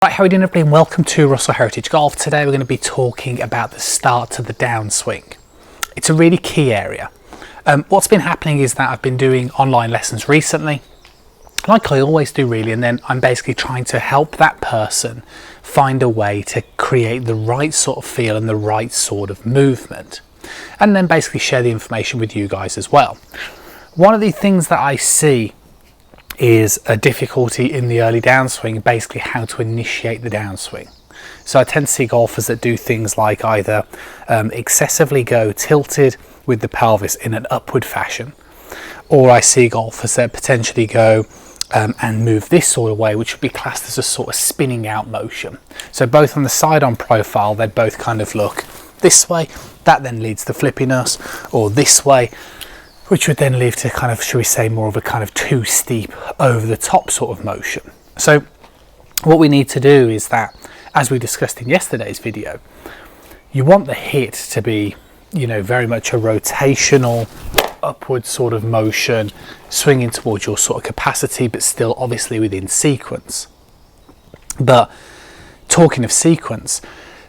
Right, how are we doing everybody, and welcome to Russell Heritage Golf. Today we're going to be talking about the start to the downswing. It's a really key area. What's been happening is that I've been doing online lessons recently, like I always do really, and then I'm basically trying to help that person find a way to create the right sort of feel and the right sort of movement, and then basically share the information with you guys as well. One of the things that I see is a difficulty in the early downswing, basically how to initiate the downswing. So I tend to see golfers that do things like either excessively go tilted with the pelvis in an upward fashion, or I see golfers that potentially go and move this sort of way, which would be classed as a sort of spinning out motion. So both on the side on profile, they both kind of look this way, that then leads to flippiness, or this way, which would then lead to kind of, should we say, more of a kind of too steep over the top sort of motion. So what we need to do is that, as we discussed in yesterday's video, you want the hit to be, you know, very much a rotational upward sort of motion, swinging towards your sort of capacity, but still obviously within sequence. But talking of sequence,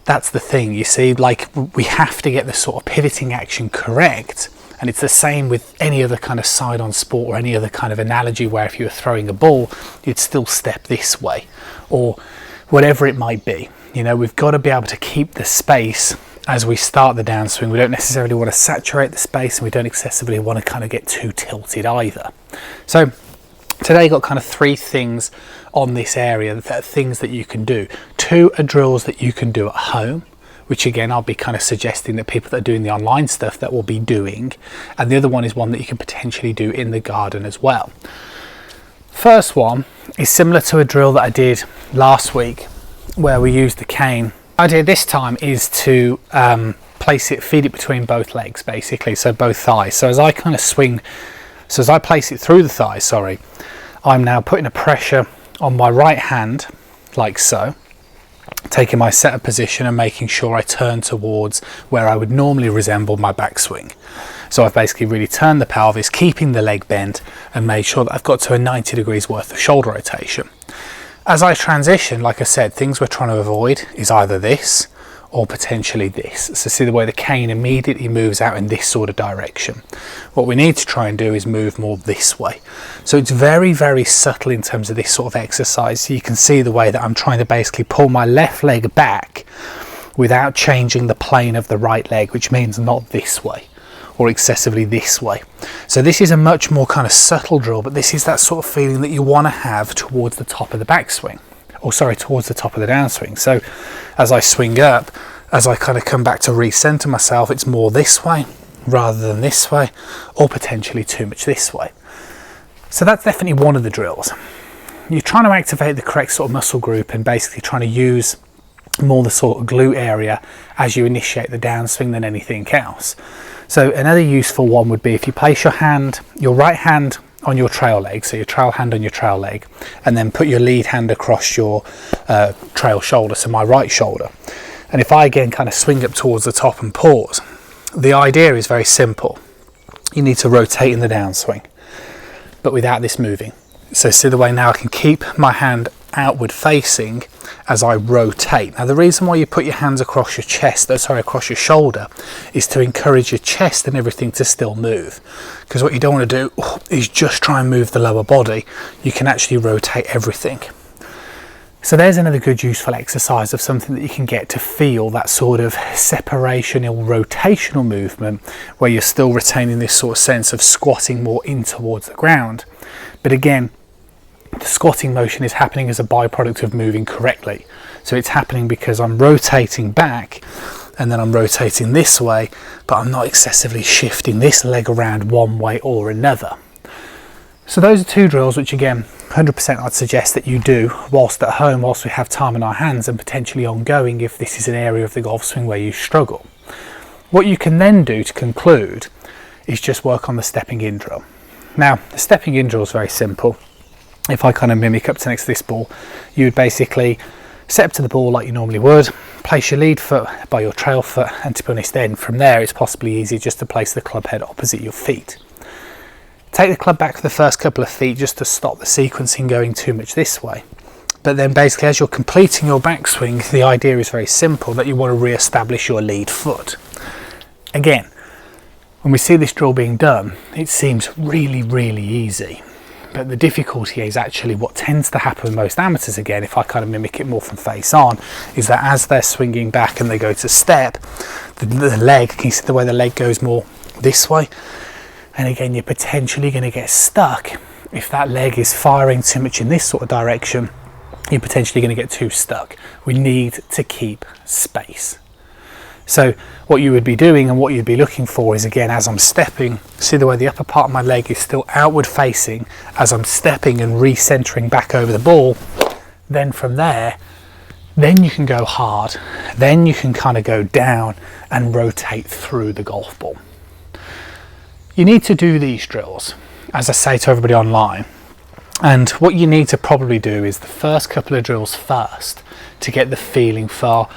that's the thing, you see, like we have to get the sort of pivoting action correct. And it's the same with any other kind of side-on sport or any other kind of analogy where if you were throwing a ball, you'd still step this way or whatever it might be. You know, we've got to be able to keep the space as we start the downswing. We don't necessarily want to saturate the space, and we don't excessively want to kind of get too tilted either. So today got kind of three things on this area, that are things that you can do. Two are drills that you can do at home, which again I'll be kind of suggesting that people that are doing the online stuff that will be doing, and the other one is one that you can potentially do in the garden as well. First one is similar to a drill that I did last week where we used the cane. The idea this time is to place it, feed it between both legs basically, so both thighs. So as I kind of swing, so as I place it through the thighs, sorry, I'm now putting a pressure on my right hand like so, taking my setup position and making sure I turn towards where I would normally resemble my backswing. So I've basically really turned the pelvis, keeping the leg bent, and made sure that I've got to a 90 degrees worth of shoulder rotation. As I transition, like I said, things we're trying to avoid is either this or potentially this. So see the way the cane immediately moves out in this sort of direction. What we need to try and do is move more this way. So it's very, very subtle in terms of this sort of exercise. So you can see the way that I'm trying to basically pull my left leg back without changing the plane of the right leg, which means not this way or excessively this way. So this is a much more kind of subtle drill, but this is that sort of feeling that you want to have towards the top of the backswing. Or sorry, towards the top of the downswing. So as I swing up, as I kind of come back to recenter myself, it's more this way rather than this way, or potentially too much this way. So that's definitely one of the drills. You're trying to activate the correct sort of muscle group and basically trying to use more the sort of glute area as you initiate the downswing than anything else. So another useful one would be if you place your hand, your right hand on your trail leg, so your trail hand on your trail leg, and then put your lead hand across your trail shoulder, so my right shoulder. And if I again kind of swing up towards the top and pause, the idea is very simple. You need to rotate in the downswing, but without this moving. So see the way now I can keep my hand outward facing as I rotate. Now the reason why you put your hands across your chest, across your shoulder, is to encourage your chest and everything to still move. Because what you don't want to do is just try and move the lower body. You can actually rotate everything. So there's another good useful exercise of something that you can get to feel that sort of separational rotational movement where you're still retaining this sort of sense of squatting more in towards the ground. But again, the squatting motion is happening as a byproduct of moving correctly. So it's happening because I'm rotating back and then I'm rotating this way, but I'm not excessively shifting this leg around one way or another. So those are two drills which again 100% I'd suggest that you do whilst at home, whilst we have time on our hands, and potentially ongoing if this is an area of the golf swing where you struggle. What you can then do to conclude is just work on the stepping in drill. Now the stepping in drill is very simple. If I kind of mimic up to next to this ball, you would basically step up to the ball like you normally would, place your lead foot by your trail foot, and to be honest then from there it's possibly easy just to place the club head opposite your feet. Take the club back for the first couple of feet just to stop the sequencing going too much this way. But then basically as you're completing your backswing, the idea is very simple, that you want to re-establish your lead foot. Again, when we see this drill being done, it seems really, really easy. But the difficulty is actually what tends to happen with most amateurs, again, if I kind of mimic it more from face on, is that as they're swinging back and they go to step, the leg, can you see the way the leg goes more this way? And again, you're potentially going to get stuck. If that leg is firing too much in this sort of direction, you're potentially going to get too stuck. We need to keep space. So what you would be doing and what you'd be looking for is, again, as I'm stepping, see the way the upper part of my leg is still outward facing as I'm stepping and recentering back over the ball. Then from there, then you can go hard. Then you can kind of go down and rotate through the golf ball. You need to do these drills, as I say to everybody online. And what you need to probably do is the first couple of drills first to get the feeling for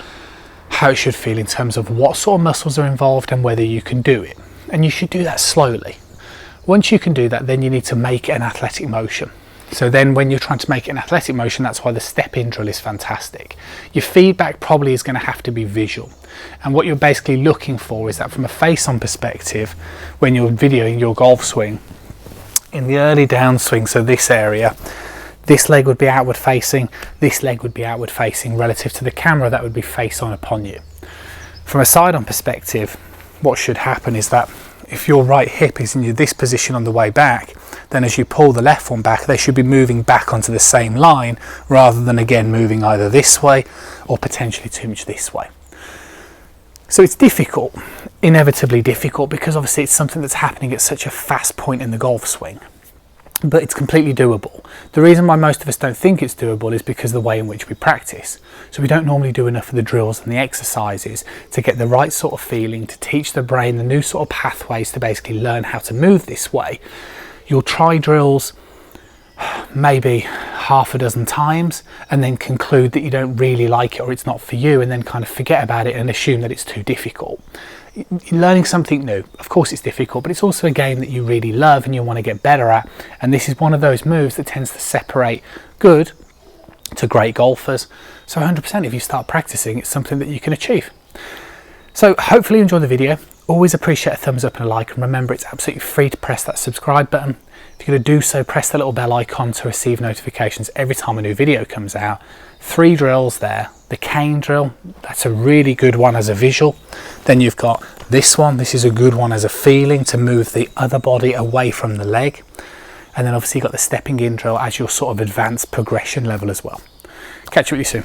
how it should feel in terms of what sort of muscles are involved and whether you can do it. And you should do that slowly. Once you can do that, then you need to make an athletic motion. So then when you're trying to make an athletic motion, that's why the step-in drill is fantastic. Your feedback probably is going to have to be visual. And what you're basically looking for is that from a face-on perspective, when you're videoing your golf swing, in the early downswing, so this area, this leg would be outward facing, this leg would be outward facing relative to the camera that would be face on upon you. From a side on perspective, what should happen is that if your right hip is in this position on the way back, then as you pull the left one back, they should be moving back onto the same line rather than again moving either this way or potentially too much this way. So it's difficult, inevitably difficult, because obviously it's something that's happening at such a fast point in the golf swing. But it's completely doable. The reason why most of us don't think it's doable is because of the way in which we practice. So we don't normally do enough of the drills and the exercises to get the right sort of feeling, to teach the brain the new sort of pathways to basically learn how to move this way. You'll try drills maybe half a dozen times and then conclude that you don't really like it or it's not for you, and then kind of forget about it and assume that it's too difficult. Learning something new, of course it's difficult, but it's also a game that you really love and you want to get better at, and this is one of those moves that tends to separate good to great golfers. So 100%, if you start practicing, it's something that you can achieve. So hopefully you enjoyed the video. Always appreciate a thumbs up and a like, and remember, it's absolutely free to press that subscribe button. If you're going to do so, press the little bell icon to receive notifications every time a new video comes out. 3 drills there. The cane drill, that's a really good one as a visual. Then you've got this one. This is a good one as a feeling, to move the other body away from the leg. And then obviously you've got the stepping in drill as your sort of advanced progression level as well. Catch up with you soon.